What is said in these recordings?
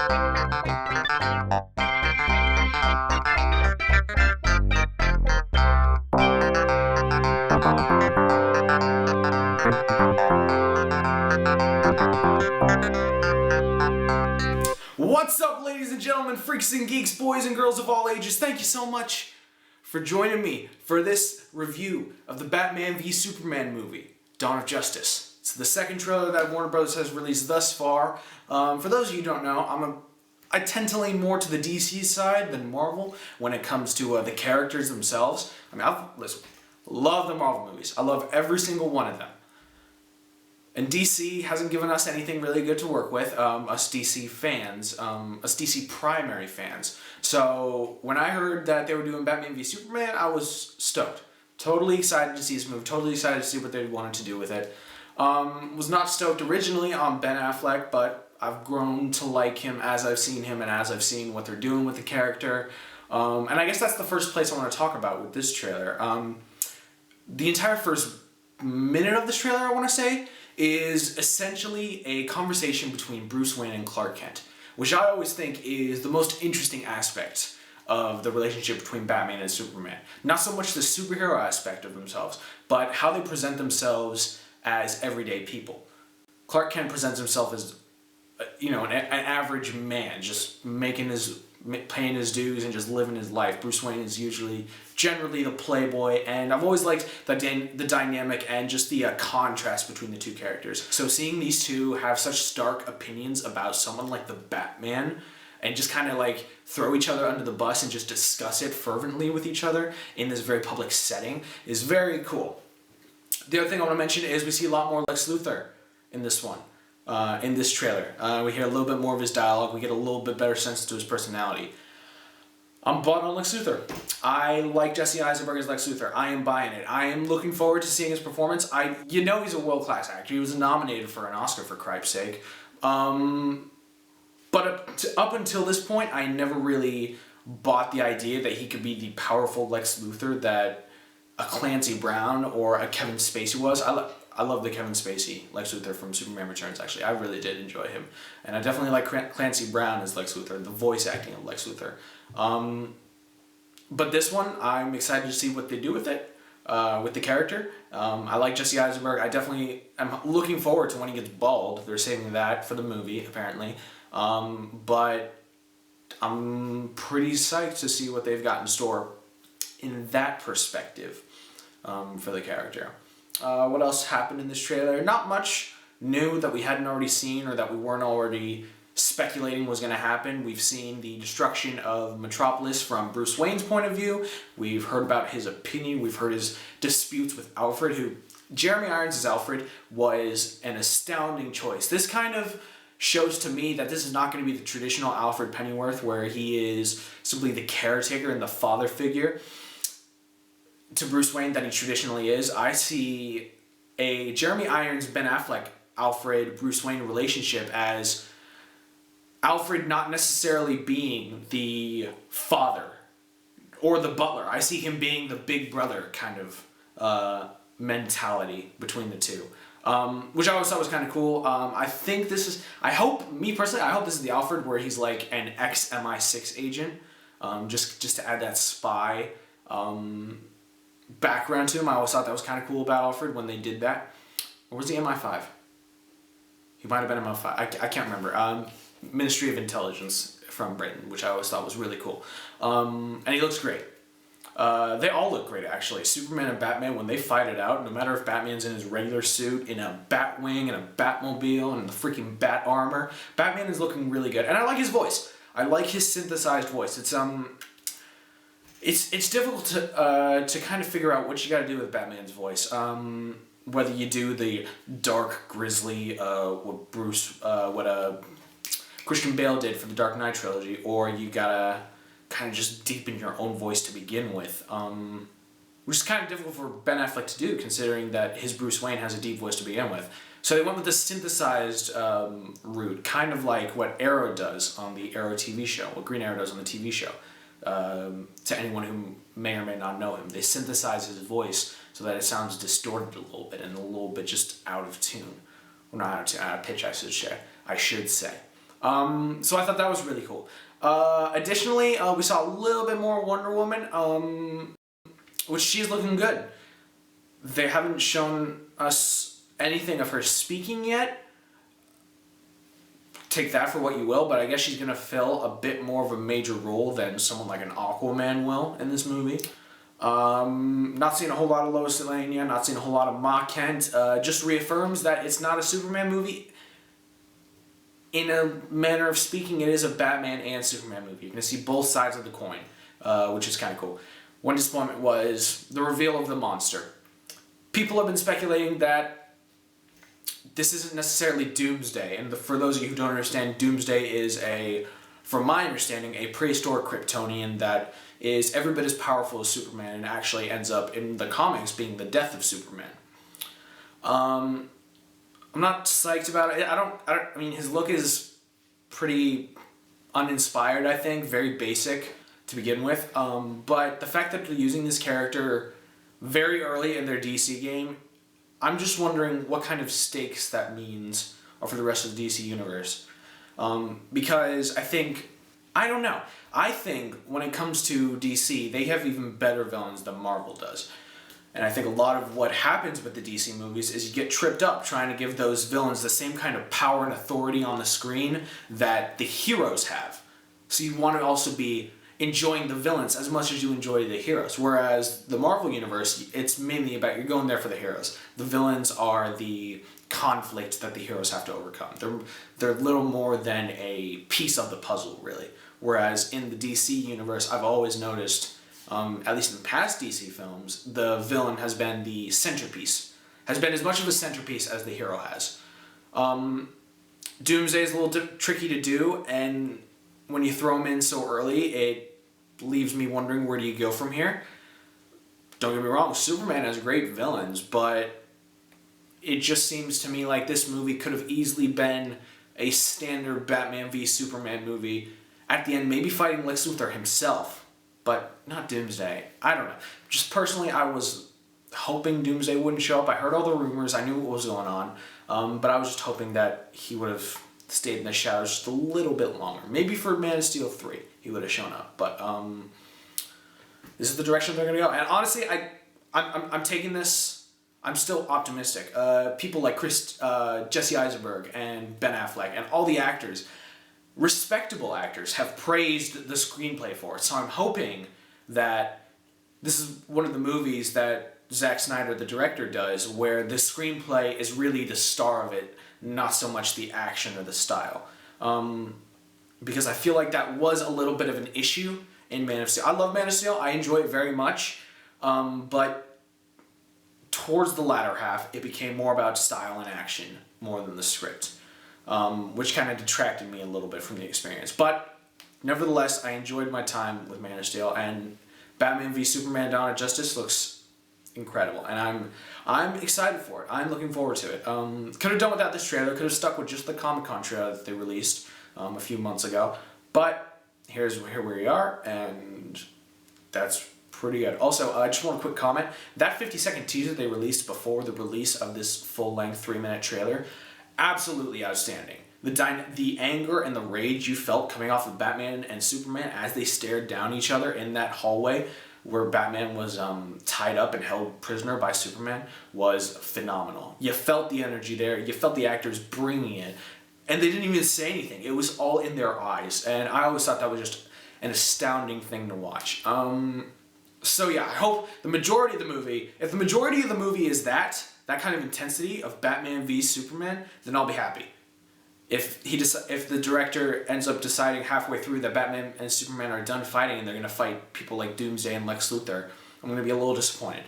What's up, ladies and gentlemen, freaks and geeks, boys and girls of all ages? Thank you so much for joining me for this review of the Batman v Superman movie, Dawn of Justice. It's the second trailer that Warner Bros. Has released thus far. For those of you who don't know, I tend to lean more to the DC side than Marvel when it comes to the characters themselves. I mean, love the Marvel movies. I love every single one of them. And DC hasn't given us anything really good to work with, us DC fans, us DC primary fans. So when I heard that they were doing Batman v Superman, I was stoked. Totally excited to see this movie, totally excited to see what they wanted to do with it. Was not stoked originally on Ben Affleck, but I've grown to like him as I've seen him and as I've seen what they're doing with the character. And I guess that's the first place I want to talk about with this trailer. The entire first minute of this trailer, I want to say, is essentially a conversation between Bruce Wayne and Clark Kent, which I always think is the most interesting aspect of the relationship between Batman and Superman. Not so much the superhero aspect of themselves, but how they present themselves as everyday people. Clark Kent presents himself as, an average man, just paying his dues and just living his life. Bruce Wayne is generally the playboy, and I've always liked the dynamic and just the contrast between the two characters. So seeing these two have such stark opinions about someone like the Batman and just kind of like throw each other under the bus and just discuss it fervently with each other in this very public setting is very cool. The other thing I want to mention is we see a lot more Lex Luthor in this one. In this trailer. We hear a little bit more of his dialogue, we get a little bit better sense to his personality. I'm bought on Lex Luthor. I like Jesse Eisenberg as Lex Luthor. I am buying it. I am looking forward to seeing his performance. He's a world-class actor. He was nominated for an Oscar, for cripe's sake. But up until this point, I never really bought the idea that he could be the powerful Lex Luthor that a Clancy Brown or a Kevin Spacey was. I love the Kevin Spacey Lex Luthor from Superman Returns, actually. I really did enjoy him. And I definitely like Clancy Brown as Lex Luthor, the voice acting of Lex Luthor. But this one, I'm excited to see what they do with it, with the character. I like Jesse Eisenberg. I definitely am looking forward to when he gets bald. They're saving that for the movie, apparently. But I'm pretty psyched to see what they've got in store in that perspective for the character. What else happened in this trailer? Not much new that we hadn't already seen or that we weren't already speculating was going to happen. We've seen the destruction of Metropolis from Bruce Wayne's point of view. We've heard about his opinion. We've heard his disputes with Alfred, who Jeremy Irons as Alfred was an astounding choice. This kind of shows to me that this is not going to be the traditional Alfred Pennyworth where he is simply the caretaker and the father figure to Bruce Wayne that he traditionally is. I see a Jeremy Irons, Ben Affleck, Alfred, Bruce Wayne relationship as Alfred not necessarily being the father or the butler. I see him being the big brother kind of mentality between the two, which I always thought was kind of cool. I hope this is the Alfred where he's like an ex-MI6 agent, just to add that spy background to him. I always thought that was kind of cool about Alfred when they did that. Or was he MI5? He might have been MI5. I can't remember. Ministry of Intelligence from Britain, which I always thought was really cool. And he looks great. They all look great, actually. Superman and Batman, when they fight it out, no matter if Batman's in his regular suit, in a Batwing, in a Batmobile, and in the freaking Bat armor, Batman is looking really good. And I like his voice. I like his synthesized voice. It's difficult to kind of figure out what you got to do with Batman's voice. Whether you do the dark, grisly, what Christian Bale did for the Dark Knight trilogy, or you gotta kind of just deepen your own voice to begin with, which is kind of difficult for Ben Affleck to do, considering that his Bruce Wayne has a deep voice to begin with. So they went with the synthesized route, kind of like what Arrow does on the Arrow TV show, what Green Arrow does on the TV show. To anyone who may or may not know him, they synthesize his voice so that it sounds distorted a little bit and a little bit just out of tune. Well, not out of tune, out of pitch, I should say. So I thought that was really cool. Additionally, we saw a little bit more Wonder Woman, which she's looking good. They haven't shown us anything of her speaking yet. Take that for what you will, but I guess she's going to fill a bit more of a major role than someone like an Aquaman will in this movie. Not seeing a whole lot of Lois Lane yet, not seeing a whole lot of Ma Kent. Just reaffirms that it's not a Superman movie. In a manner of speaking, it is a Batman and Superman movie. You're going to see both sides of the coin, which is kind of cool. One disappointment was the reveal of the monster. People have been speculating that this isn't necessarily Doomsday, and for those of you who don't understand, Doomsday is from my understanding, a prehistoric Kryptonian that is every bit as powerful as Superman and actually ends up in the comics being the death of Superman. I'm not psyched about it. I mean, his look is pretty uninspired, I think, very basic to begin with. But the fact that they're using this character very early in their DC game, I'm just wondering what kind of stakes that means for the rest of the DC universe. Because I don't know. I think when it comes to DC, they have even better villains than Marvel does. And I think a lot of what happens with the DC movies is you get tripped up trying to give those villains the same kind of power and authority on the screen that the heroes have. So you want to also be enjoying the villains as much as you enjoy the heroes. Whereas the Marvel Universe, it's mainly about you're going there for the heroes. The villains are the conflict that the heroes have to overcome. They're little more than a piece of the puzzle, really. Whereas in the DC Universe, I've always noticed, at least in the past DC films, the villain has been the centerpiece. Has been as much of a centerpiece as the hero has. Doomsday is a little tricky to do, and when you throw him in so early, it leaves me wondering, where do you go from here? Don't get me wrong, Superman has great villains, but it just seems to me like this movie could have easily been a standard Batman v Superman movie. At the end, maybe fighting Lex Luthor himself, but not Doomsday. I don't know. Just personally, I was hoping Doomsday wouldn't show up. I heard all the rumors. I knew what was going on. But I was just hoping that he would have stayed in the shadows just a little bit longer. Maybe for Man of Steel 3, he would have shown up. But this is the direction they're going to go. And honestly, I'm taking this. I'm still optimistic. People like Jesse Eisenberg and Ben Affleck and all the actors, respectable actors, have praised the screenplay for it. So I'm hoping that this is one of the movies that Zack Snyder, the director, does, where the screenplay is really the star of it, not so much the action or the style. Because I feel like that was a little bit of an issue in Man of Steel. I love Man of Steel. I enjoy it very much. But towards the latter half, it became more about style and action more than the script, which kind of detracted me a little bit from the experience. But nevertheless, I enjoyed my time with Man of Steel, and Batman v Superman: Dawn of Justice looks incredible, and I'm excited for it. I'm looking forward to it. Could have done without this trailer. Could have stuck with just the Comic-Con trailer that they released a few months ago. But here we are, and that's pretty good. Also, I just want a quick comment. That 50-second teaser they released before the release of this full-length 3-minute trailer, absolutely outstanding. The anger and the rage you felt coming off of Batman and Superman as they stared down each other in that hallway where Batman was tied up and held prisoner by Superman was phenomenal. You felt the energy there. You felt the actors bringing it. And they didn't even say anything. It was all in their eyes. And I always thought that was just an astounding thing to watch. So yeah, I hope the majority of the movie, if the majority of the movie is that kind of intensity of Batman v Superman, then I'll be happy. If the director ends up deciding halfway through that Batman and Superman are done fighting and they're going to fight people like Doomsday and Lex Luthor, I'm going to be a little disappointed.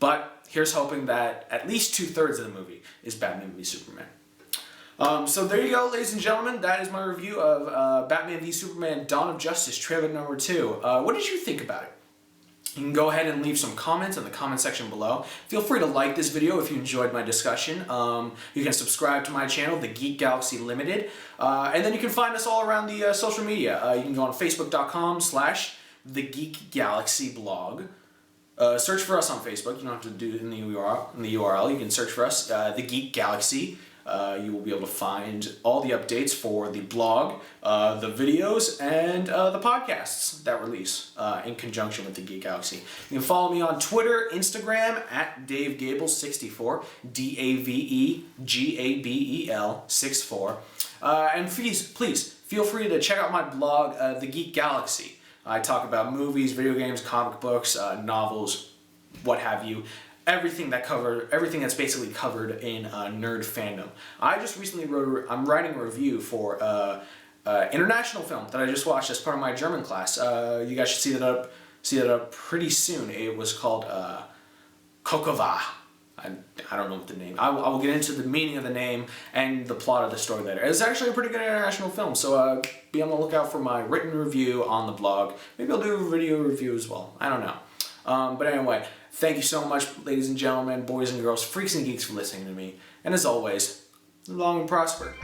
But here's hoping that at least 2/3 of the movie is Batman v Superman. So there you go, ladies and gentlemen. That is my review of Batman v Superman: Dawn of Justice, trailer number 2. What did you think about it? You can go ahead and leave some comments in the comment section below. Feel free to like this video if you enjoyed my discussion. You can subscribe to my channel, The Geek Galaxy Limited. And then you can find us all around the social media. You can go on facebook.com/The Geek Galaxy blog. Search for us on Facebook. You don't have to do it in the URL. You can search for us, The Geek Galaxy. You will be able to find all the updates for the blog, the videos, and the podcasts that release in conjunction with the Geek Galaxy. You can follow me on Twitter, Instagram at Dave Gabel 64, DaveGabel 64. And please feel free to check out my blog, The Geek Galaxy. I talk about movies, video games, comic books, novels, what have you. Everything that's basically covered in nerd fandom. I just recently I'm writing a review for international film that I just watched as part of my German class. You guys should see that up pretty soon. It was called Kokova. I don't know what the name. I will get into the meaning of the name and the plot of the story later. It's actually a pretty good international film, so be on the lookout for my written review on the blog. Maybe I'll do a video review as well. I don't know. But anyway, thank you so much, ladies and gentlemen, boys and girls, freaks and geeks, for listening to me. And as always, live long and prosper.